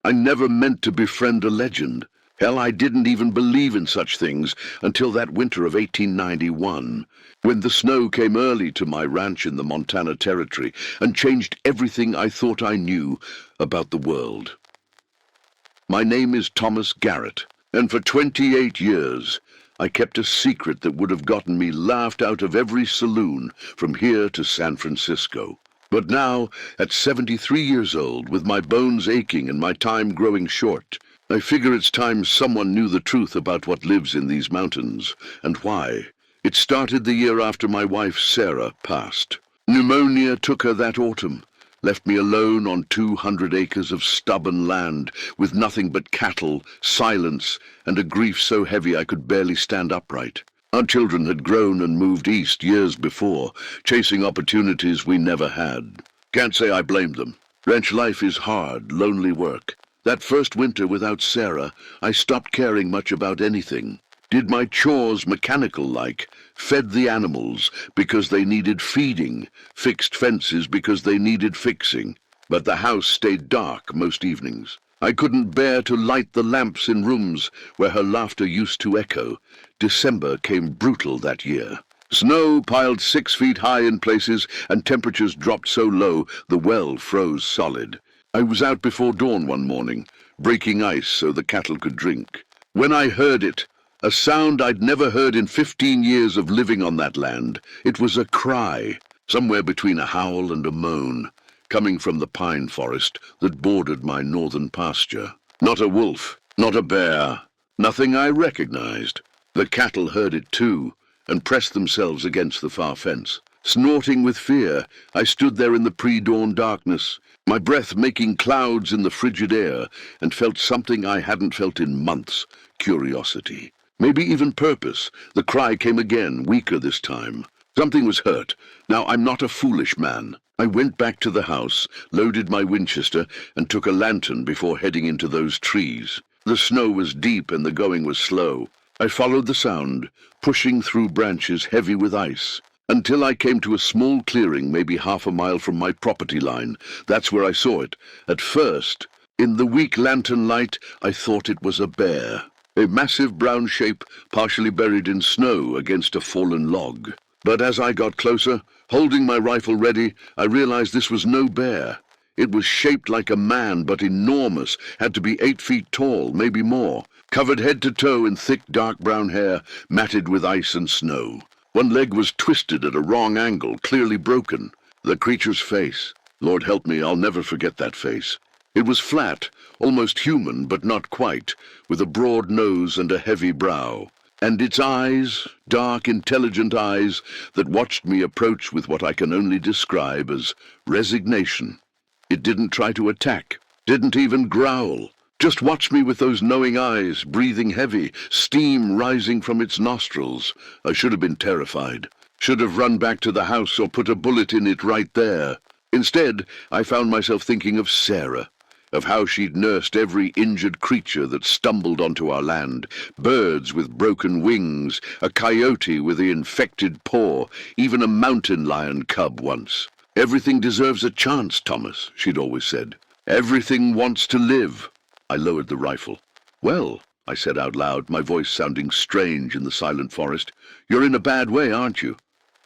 I never meant to befriend a legend. Hell, I didn't even believe in such things until that winter of 1891, when the snow came early to my ranch in the Montana Territory and changed everything I thought I knew about the world. My name is Thomas Garrett, and for 28 years I kept a secret that would have gotten me laughed out of every saloon from here to San Francisco. But now, at 73 years old, with my bones aching and my time growing short, I figure it's time someone knew the truth about what lives in these mountains, and why. It started the year after my wife, Sarah, passed. Pneumonia took her that autumn, left me alone on 200 acres of stubborn land, with nothing but cattle, silence, and a grief so heavy I could barely stand upright. Our children had grown and moved east years before, chasing opportunities we never had. Can't say I blamed them. Ranch life is hard, lonely work. That first winter without Sarah, I stopped caring much about anything. Did my chores mechanical-like, fed the animals because they needed feeding, fixed fences because they needed fixing. But the house stayed dark most evenings. I couldn't bear to light the lamps in rooms where her laughter used to echo. December came brutal that year. Snow piled 6 feet high in places, and temperatures dropped so low the well froze solid. I was out before dawn one morning, breaking ice so the cattle could drink. When I heard it, a sound I'd never heard in 15 years of living on that land, it was a cry, somewhere between a howl and a moan, coming from the pine forest that bordered my northern pasture. Not a wolf, not a bear, nothing I recognized. The cattle heard it too, and pressed themselves against the far fence. Snorting with fear, I stood there in the pre-dawn darkness, my breath making clouds in the frigid air, and felt something I hadn't felt in months, curiosity. Maybe even purpose. The cry came again, weaker this time. Something was hurt. Now, I'm not a foolish man. I went back to the house, loaded my Winchester, and took a lantern before heading into those trees. The snow was deep and the going was slow. I followed the sound, pushing through branches heavy with ice, until I came to a small clearing maybe half a mile from my property line. That's where I saw it. At first, in the weak lantern light, I thought it was a bear. A massive brown shape, partially buried in snow against a fallen log. But as I got closer, holding my rifle ready, I realized this was no bear. It was shaped like a man, but enormous, had to be 8 feet tall, maybe more, covered head to toe in thick dark brown hair, matted with ice and snow. One leg was twisted at a wrong angle, clearly broken. The creature's face. Lord help me, I'll never forget that face. It was flat, almost human, but not quite, with a broad nose and a heavy brow. And its eyes, dark, intelligent eyes, that watched me approach with what I can only describe as resignation. It didn't try to attack, didn't even growl. Just watched me with those knowing eyes, breathing heavy, steam rising from its nostrils. I should have been terrified. Should have run back to the house or put a bullet in it right there. Instead, I found myself thinking of Sarah, of how she'd nursed every injured creature that stumbled onto our land, birds with broken wings, a coyote with the infected paw, even a mountain lion cub once. Everything deserves a chance, Thomas, she'd always said. Everything wants to live. I lowered the rifle. Well, I said out loud, my voice sounding strange in the silent forest, you're in a bad way, aren't you?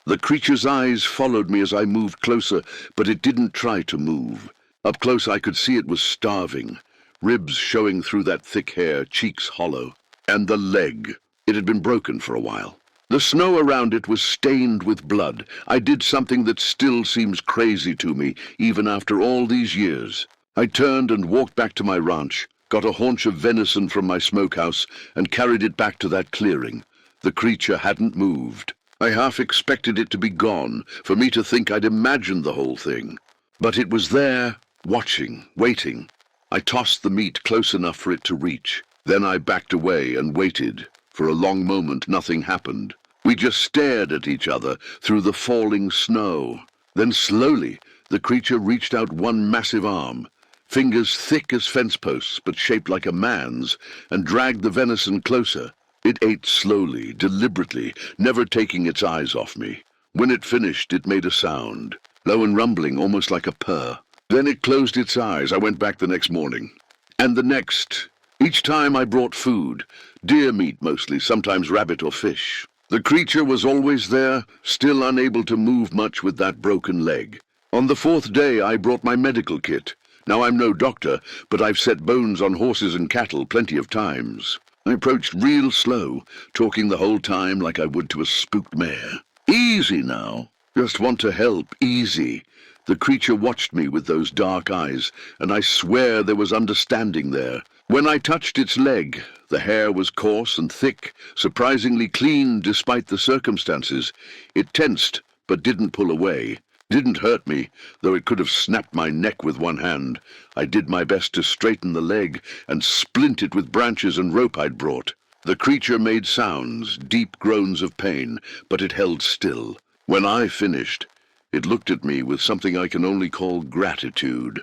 The creature's eyes followed me as I moved closer, but it didn't try to move. Up close I could see it was starving, ribs showing through that thick hair, cheeks hollow. And the leg. It had been broken for a while. The snow around it was stained with blood. I did something that still seems crazy to me, even after all these years. I turned and walked back to my ranch, got a haunch of venison from my smokehouse, and carried it back to that clearing. The creature hadn't moved. I half expected it to be gone, for me to think I'd imagined the whole thing. But it was there, watching, waiting. I tossed the meat close enough for it to reach. Then I backed away and waited. For a long moment, nothing happened. We just stared at each other through the falling snow. Then slowly, the creature reached out one massive arm, fingers thick as fence posts but shaped like a man's, and dragged the venison closer. It ate slowly, deliberately, never taking its eyes off me. When it finished, it made a sound, low and rumbling, almost like a purr. Then it closed its eyes. I went back the next morning. And the next. Each time I brought food, deer meat mostly, sometimes rabbit or fish. The creature was always there, still unable to move much with that broken leg. On the fourth day I brought my medical kit. Now I'm no doctor, but I've set bones on horses and cattle plenty of times. I approached real slow, talking the whole time like I would to a spooked mare. Easy now. Just want to help, easy. The creature watched me with those dark eyes, and I swear there was understanding there. When I touched its leg, the hair was coarse and thick, surprisingly clean despite the circumstances. It tensed, but didn't pull away. Didn't hurt me, though it could have snapped my neck with one hand. I did my best to straighten the leg and splint it with branches and rope I'd brought. The creature made sounds, deep groans of pain, but it held still. When I finished, it looked at me with something I can only call gratitude.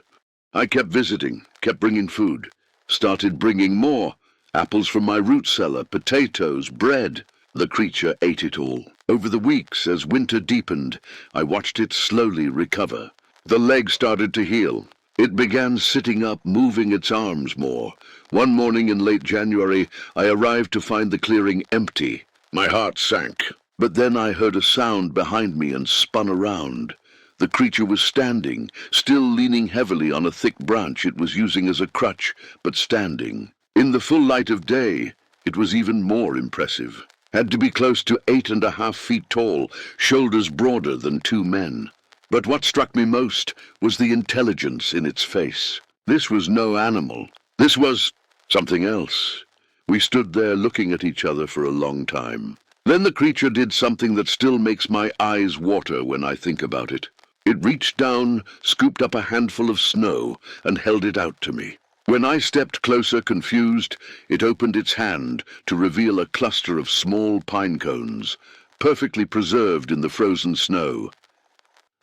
I kept visiting, kept bringing food. Started bringing more. Apples from my root cellar, potatoes, bread. The creature ate it all. Over the weeks, as winter deepened, I watched it slowly recover. The leg started to heal. It began sitting up, moving its arms more. One morning in late January, I arrived to find the clearing empty. My heart sank. But then I heard a sound behind me and spun around. The creature was standing, still leaning heavily on a thick branch it was using as a crutch, but standing. In the full light of day, it was even more impressive. Had to be close to 8.5 feet tall, shoulders broader than 2 men. But what struck me most was the intelligence in its face. This was no animal. This was something else. We stood there looking at each other for a long time. Then the creature did something that still makes my eyes water when I think about it. It reached down, scooped up a handful of snow, and held it out to me. When I stepped closer, confused, it opened its hand to reveal a cluster of small pine cones, perfectly preserved in the frozen snow.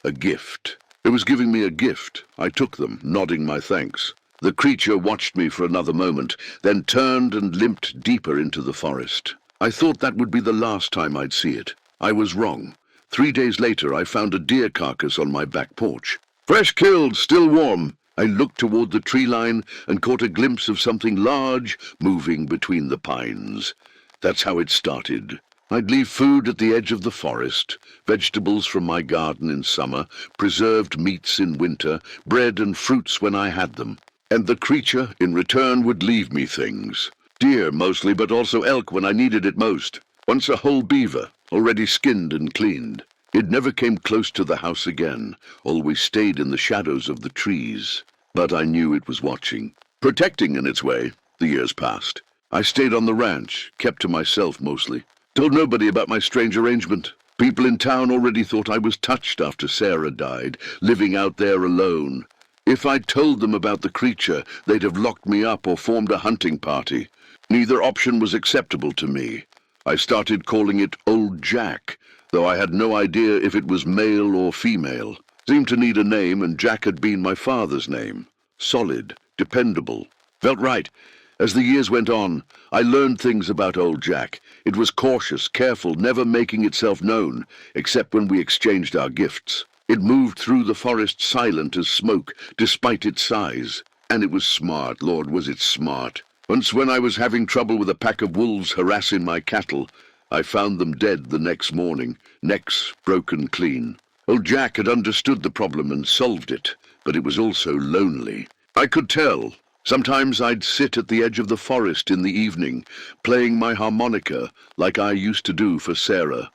A gift. It was giving me a gift. I took them, nodding my thanks. The creature watched me for another moment, then turned and limped deeper into the forest. I thought that would be the last time I'd see it. I was wrong. 3 days later, I found a deer carcass on my back porch. Fresh killed, still warm. I looked toward the tree line and caught a glimpse of something large moving between the pines. That's how it started. I'd leave food at the edge of the forest, vegetables from my garden in summer, preserved meats in winter, bread and fruits when I had them. And the creature, in return, would leave me things. Deer mostly, but also elk when I needed it most. Once a whole beaver, already skinned and cleaned. It never came close to the house again, always stayed in the shadows of the trees. But I knew it was watching. Protecting in its way. The years passed. I stayed on the ranch, kept to myself mostly. Told nobody about my strange arrangement. People in town already thought I was touched after Sarah died, living out there alone. If I'd told them about the creature, they'd have locked me up or formed a hunting party. Neither option was acceptable to me. I started calling it Old Jack, though I had no idea if it was male or female. Seemed to need a name, and Jack had been my father's name. Solid, dependable. Felt right. As the years went on, I learned things about Old Jack. It was cautious, careful, never making itself known, except when we exchanged our gifts. It moved through the forest silent as smoke, despite its size. And it was smart, Lord, was it smart. Once when I was having trouble with a pack of wolves harassing my cattle, I found them dead the next morning, necks broken clean. Old Jack had understood the problem and solved it, but it was also lonely. I could tell. Sometimes I'd sit at the edge of the forest in the evening, playing my harmonica like I used to do for Sarah.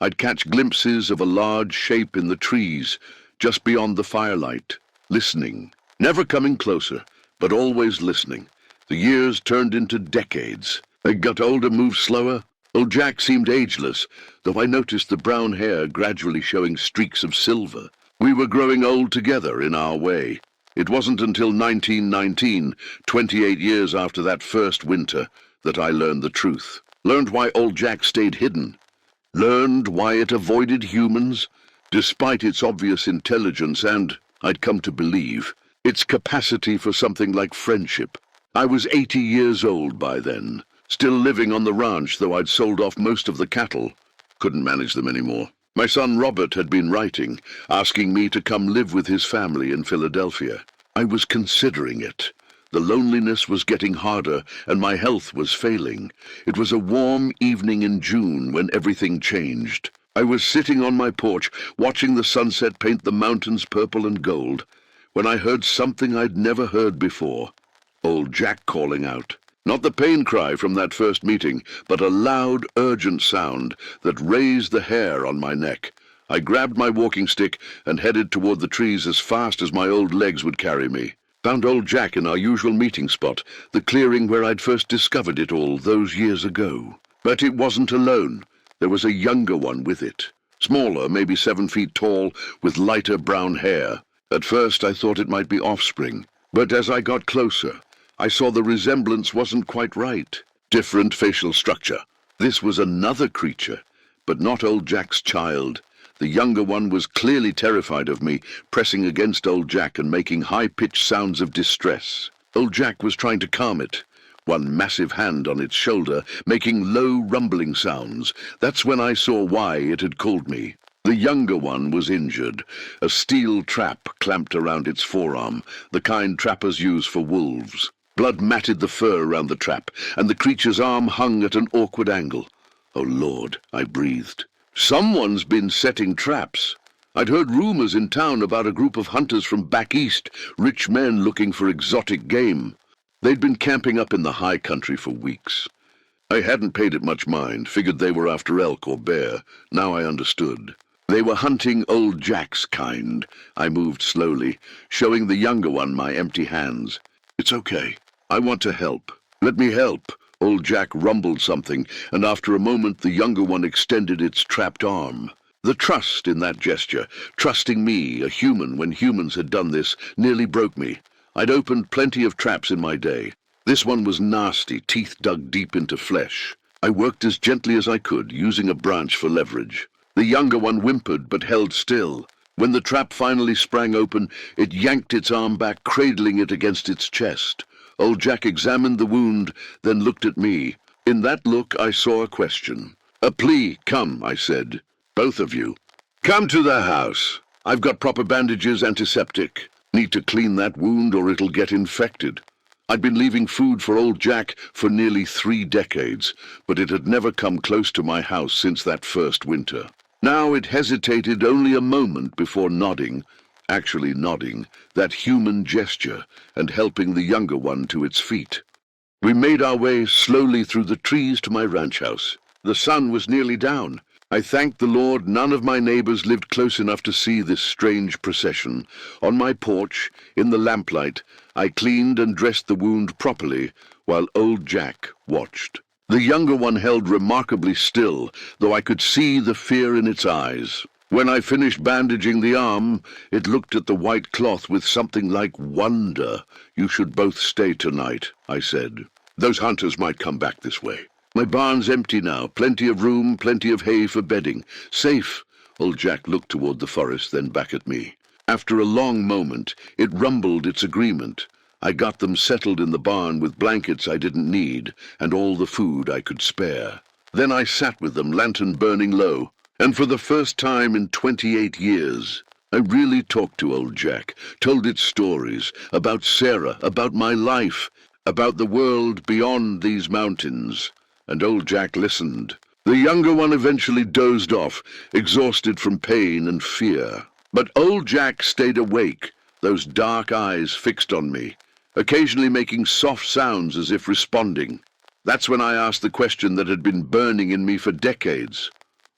I'd catch glimpses of a large shape in the trees, just beyond the firelight, listening. Never coming closer, but always listening. The years turned into decades. I got older, moved slower. Old Jack seemed ageless, though I noticed the brown hair gradually showing streaks of silver. We were growing old together in our way. It wasn't until 1919, 28 years after that first winter, that I learned the truth. Learned why Old Jack stayed hidden. Learned why it avoided humans, despite its obvious intelligence and, I'd come to believe, its capacity for something like friendship. I was 80 years old by then, still living on the ranch, though I'd sold off most of the cattle. Couldn't manage them anymore. My son Robert had been writing, asking me to come live with his family in Philadelphia. I was considering it. The loneliness was getting harder, and my health was failing. It was a warm evening in June when everything changed. I was sitting on my porch, watching the sunset paint the mountains purple and gold, when I heard something I'd never heard before. Old Jack calling out. Not the pain cry from that first meeting, but a loud, urgent sound that raised the hair on my neck. I grabbed my walking stick and headed toward the trees as fast as my old legs would carry me. Found old Jack in our usual meeting spot, the clearing where I'd first discovered it all those years ago. But it wasn't alone. There was a younger one with it. Smaller, maybe 7 feet tall, with lighter brown hair. At first I thought it might be offspring, but as I got closer, I saw the resemblance wasn't quite right. Different facial structure. This was another creature, but not old Jack's child. The younger one was clearly terrified of me, pressing against old Jack and making high-pitched sounds of distress. Old Jack was trying to calm it, one massive hand on its shoulder, making low, rumbling sounds. That's when I saw why it had called me. The younger one was injured, a steel trap clamped around its forearm, the kind trappers use for wolves. Blood matted the fur around the trap, and the creature's arm hung at an awkward angle. Oh, Lord, I breathed. Someone's been setting traps. I'd heard rumors in town about a group of hunters from back east, rich men looking for exotic game. They'd been camping up in the high country for weeks. I hadn't paid it much mind, figured they were after elk or bear. Now I understood. They were hunting old Jack's kind. I moved slowly, showing the younger one my empty hands. It's okay. I want to help. Let me help. Old Jack rumbled something, and after a moment the younger one extended its trapped arm. The trust in that gesture, trusting me, a human when humans had done this, nearly broke me. I'd opened plenty of traps in my day. This one was nasty, teeth dug deep into flesh. I worked as gently as I could, using a branch for leverage. The younger one whimpered but held still. When the trap finally sprang open, it yanked its arm back, cradling it against its chest. Old Jack examined the wound, then looked at me. In that look I saw a question. A plea. Come, I said. Both of you. Come to the house. I've got proper bandages, antiseptic. Need to clean that wound or it'll get infected. I'd been leaving food for old Jack for nearly 3 decades, but it had never come close to my house since that first winter. Now it hesitated only a moment before nodding, actually nodding, that human gesture, and helping the younger one to its feet. We made our way slowly through the trees to my ranch house. The sun was nearly down. I thanked the Lord none of my neighbors lived close enough to see this strange procession. On my porch, in the lamplight, I cleaned and dressed the wound properly, while old Jack watched. The younger one held remarkably still, though I could see the fear in its eyes. When I finished bandaging the arm, it looked at the white cloth with something like wonder. You should both stay tonight, I said. Those hunters might come back this way. My barn's empty now, plenty of room, plenty of hay for bedding. Safe. Old Jack looked toward the forest, then back at me. After a long moment, it rumbled its agreement. I got them settled in the barn with blankets I didn't need, and all the food I could spare. Then I sat with them, lantern burning low. And for the first time in 28 years, I really talked to old Jack, told it stories, about Sarah, about my life, about the world beyond these mountains. And old Jack listened. The younger one eventually dozed off, exhausted from pain and fear. But old Jack stayed awake, those dark eyes fixed on me, occasionally making soft sounds as if responding. That's when I asked the question that had been burning in me for decades.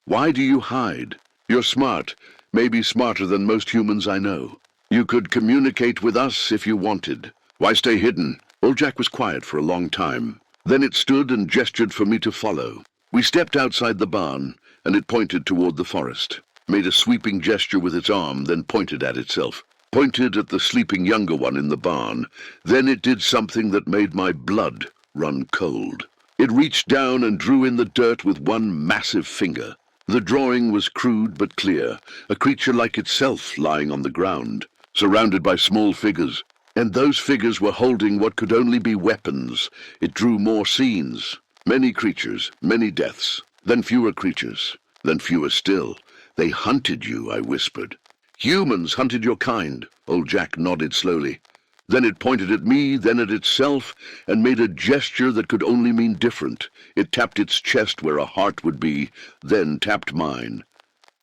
Why do you hide? You're smart, maybe smarter than most humans I know. You could communicate with us if you wanted. Why stay hidden? Old Jack was quiet for a long time. Then it stood and gestured for me to follow. We stepped outside the barn, and it pointed toward the forest, made a sweeping gesture with its arm, then pointed at itself. Pointed at the sleeping younger one in the barn. Then it did something that made my blood run cold. It reached down and drew in the dirt with one massive finger. The drawing was crude but clear, a creature like itself lying on the ground, surrounded by small figures. And those figures were holding what could only be weapons. It drew more scenes. Many creatures, many deaths. Then fewer creatures. Then fewer still. They hunted you, I whispered. Humans hunted your kind. Old Jack nodded slowly. Then it pointed at me, then at itself, and made a gesture that could only mean different. It tapped its chest where a heart would be, then tapped mine.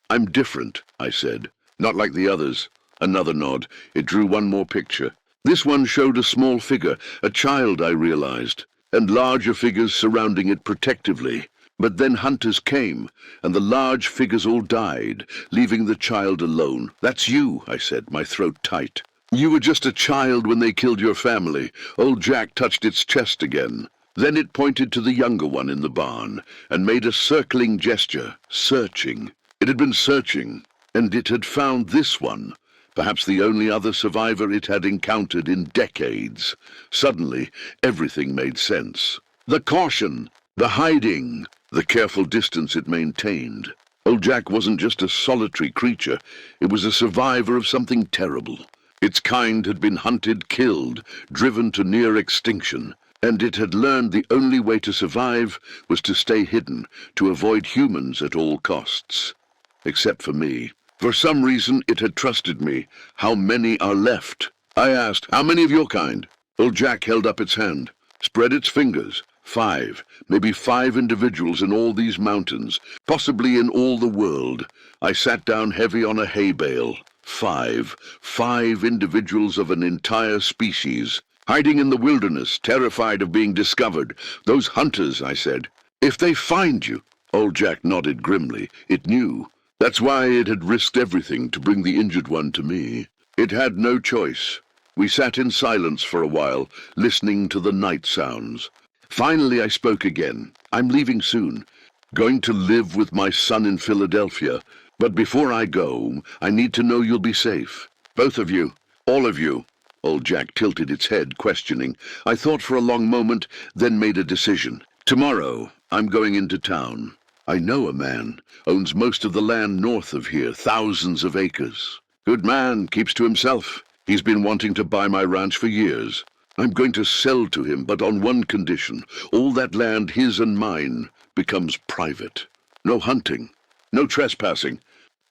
"I'm different," I said. "Not like the others." Another nod. It drew one more picture. This one showed a small figure, a child, I realized, and larger figures surrounding it protectively. But then hunters came, and the large figures all died, leaving the child alone. "That's you," I said, my throat tight. "You were just a child when they killed your family." Old Jack touched its chest again. Then it pointed to the younger one in the barn, and made a circling gesture, searching. It had been searching, and it had found this one, perhaps the only other survivor it had encountered in decades. Suddenly, everything made sense. The caution, the hiding, the careful distance it maintained. Old Jack wasn't just a solitary creature, it was a survivor of something terrible. Its kind had been hunted, killed, driven to near extinction, and it had learned the only way to survive was to stay hidden, to avoid humans at all costs. Except for me. For some reason, it had trusted me. "How many are left?" I asked. "How many of your kind?" Old Jack held up its hand, spread its fingers. 5, maybe 5 individuals in all these mountains, possibly in all the world. I sat down heavy on a hay bale. 5 individuals of an entire species, hiding in the wilderness, terrified of being discovered. "Those hunters," I said. "If they find you..." Old Jack nodded grimly. It knew. That's why it had risked everything to bring the injured one to me. It had no choice. We sat in silence for a while, listening to the night sounds. Finally I spoke again. "I'm leaving soon. Going to live with my son in Philadelphia. But before I go, I need to know you'll be safe. Both of you. All of you." Old Jack tilted its head, questioning. I thought for a long moment, then made a decision. "Tomorrow, I'm going into town. I know a man. Owns most of the land north of here, thousands of acres. Good man, keeps to himself. He's been wanting to buy my ranch for years. I'm going to sell to him, but on one condition. All that land, his and mine, becomes private. No hunting, no trespassing,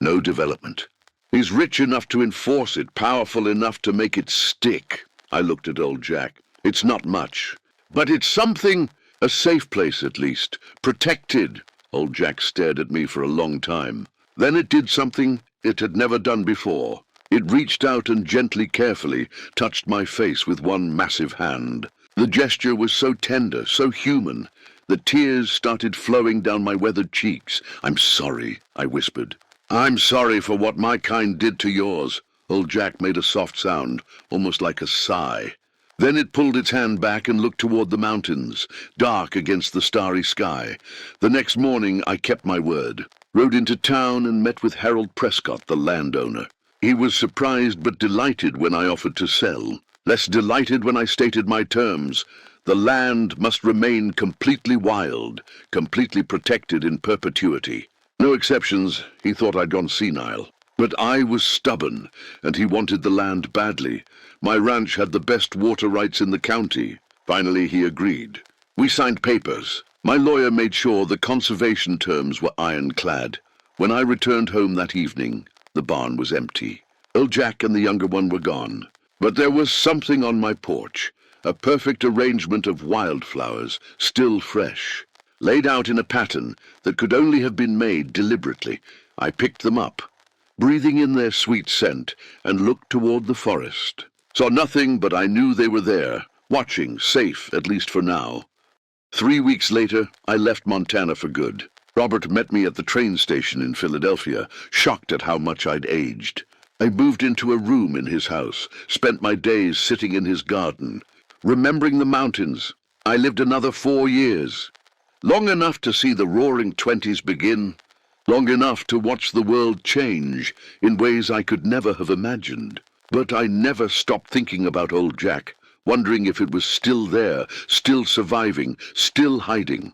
no development. He's rich enough to enforce it, powerful enough to make it stick." I looked at old Jack. "It's not much, but it's something, a safe place at least, protected." Old Jack stared at me for a long time. Then it did something it had never done before. It reached out and gently, carefully, touched my face with one massive hand. The gesture was so tender, so human, that tears started flowing down my weathered cheeks. "I'm sorry," I whispered. "I'm sorry for what my kind did to yours." Old Jack made a soft sound, almost like a sigh. Then it pulled its hand back and looked toward the mountains, dark against the starry sky. The next morning I kept my word. Rode into town and met with Harold Prescott, the landowner. He was surprised but delighted when I offered to sell. Less delighted when I stated my terms. The land must remain completely wild, completely protected in perpetuity. No exceptions. He thought I'd gone senile. But I was stubborn, and he wanted the land badly. My ranch had the best water rights in the county. Finally he agreed. We signed papers. My lawyer made sure the conservation terms were ironclad. When I returned home that evening, the barn was empty. Old Jack and the younger one were gone. But there was something on my porch, a perfect arrangement of wildflowers, still fresh, laid out in a pattern that could only have been made deliberately. I picked them up, breathing in their sweet scent, and looked toward the forest. Saw nothing, but I knew they were there, watching, safe, at least for now. 3 weeks later, I left Montana for good. Robert met me at the train station in Philadelphia, shocked at how much I'd aged. I moved into a room in his house, spent my days sitting in his garden, remembering the mountains. I lived another 4 years. Long enough to see the roaring 20s begin, long enough to watch the world change in ways I could never have imagined. But I never stopped thinking about old Jack, wondering if it was still there, still surviving, still hiding.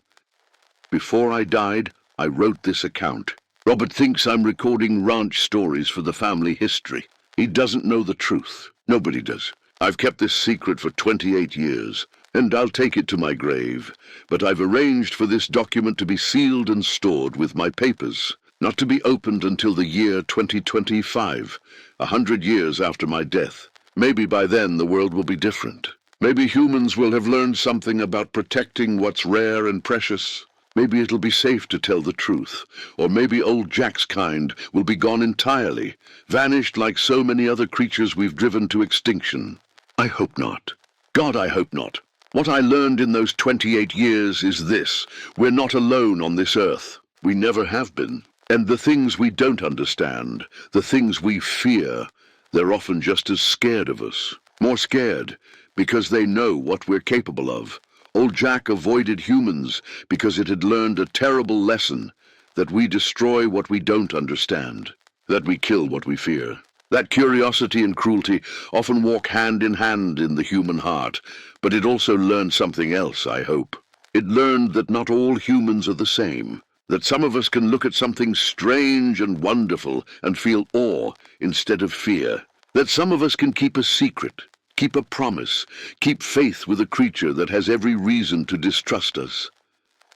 Before I died, I wrote this account. Robert thinks I'm recording ranch stories for the family history. He doesn't know the truth. Nobody does. I've kept this secret for 28 years, and I'll take it to my grave. But I've arranged for this document to be sealed and stored with my papers, not to be opened until the year 2025, 100 years after my death. Maybe by then the world will be different. Maybe humans will have learned something about protecting what's rare and precious. Maybe it'll be safe to tell the truth. Or maybe old Jack's kind will be gone entirely, vanished like so many other creatures we've driven to extinction. I hope not. God, I hope not. What I learned in those 28 years is this: we're not alone on this earth. We never have been. And the things we don't understand, the things we fear, they're often just as scared of us. More scared, because they know what we're capable of. Old Jack avoided humans because it had learned a terrible lesson, that we destroy what we don't understand, that we kill what we fear. That curiosity and cruelty often walk hand in hand in the human heart, but it also learned something else, I hope. It learned that not all humans are the same, that some of us can look at something strange and wonderful and feel awe instead of fear, that some of us can keep a secret, keep a promise, keep faith with a creature that has every reason to distrust us.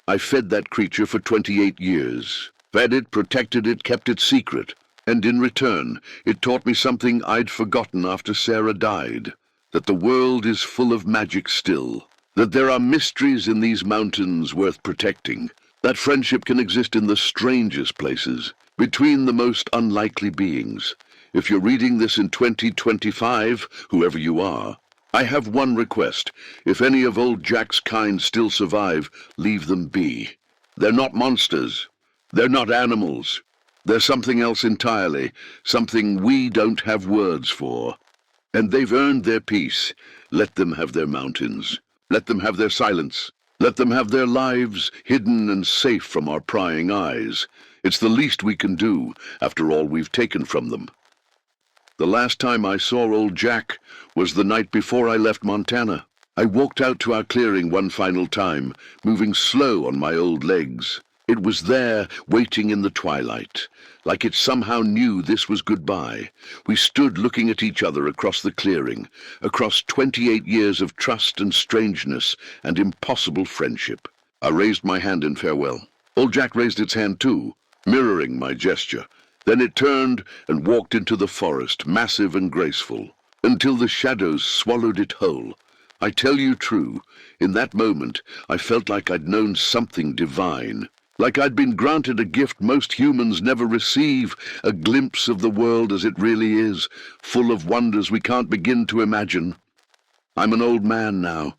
I fed that creature for 28 years, fed it, protected it, kept it secret. And in return, it taught me something I'd forgotten after Sarah died, that the world is full of magic still, that there are mysteries in these mountains worth protecting, that friendship can exist in the strangest places, between the most unlikely beings. If you're reading this in 2025, whoever you are, I have one request. If any of old Jack's kind still survive, leave them be. They're not monsters. They're not animals. They're something else entirely, something we don't have words for. And they've earned their peace. Let them have their mountains. Let them have their silence. Let them have their lives hidden and safe from our prying eyes. It's the least we can do, after all we've taken from them. The last time I saw old Jack was the night before I left Montana. I walked out to our clearing one final time, moving slow on my old legs. It was there, waiting in the twilight, like it somehow knew this was goodbye. We stood looking at each other across the clearing, across 28 years of trust and strangeness and impossible friendship. I raised my hand in farewell. Old Jack raised its hand too, mirroring my gesture. Then it turned and walked into the forest, massive and graceful, until the shadows swallowed it whole. I tell you true, in that moment I felt like I'd known something divine. Like I'd been granted a gift most humans never receive, a glimpse of the world as it really is, full of wonders we can't begin to imagine. I'm an old man now,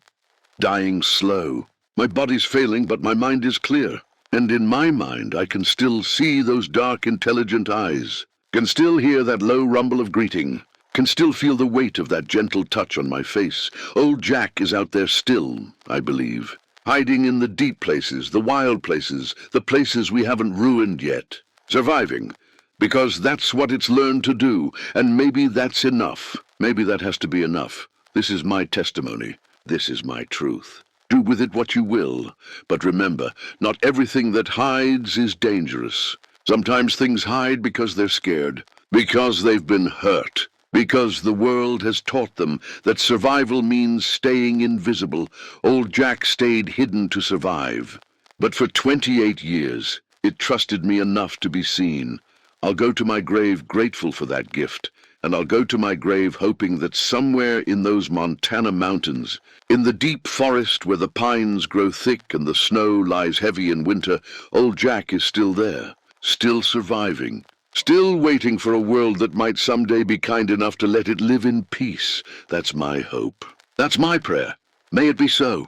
dying slow. My body's failing, but my mind is clear. And in my mind I can still see those dark, intelligent eyes, can still hear that low rumble of greeting, can still feel the weight of that gentle touch on my face. Old Jack is out there still, I believe. Hiding in the deep places, the wild places, the places we haven't ruined yet. Surviving, because that's what it's learned to do, and maybe that's enough. Maybe that has to be enough. This is my testimony. This is my truth. Do with it what you will, but remember, not everything that hides is dangerous. Sometimes things hide because they're scared, because they've been hurt. Because the world has taught them that survival means staying invisible. Old Jack stayed hidden to survive. But for 28 years, it trusted me enough to be seen. I'll go to my grave grateful for that gift, and I'll go to my grave hoping that somewhere in those Montana mountains, in the deep forest where the pines grow thick and the snow lies heavy in winter, old Jack is still there, still surviving. Still waiting for a world that might someday be kind enough to let it live in peace. That's my hope. That's my prayer. May it be so.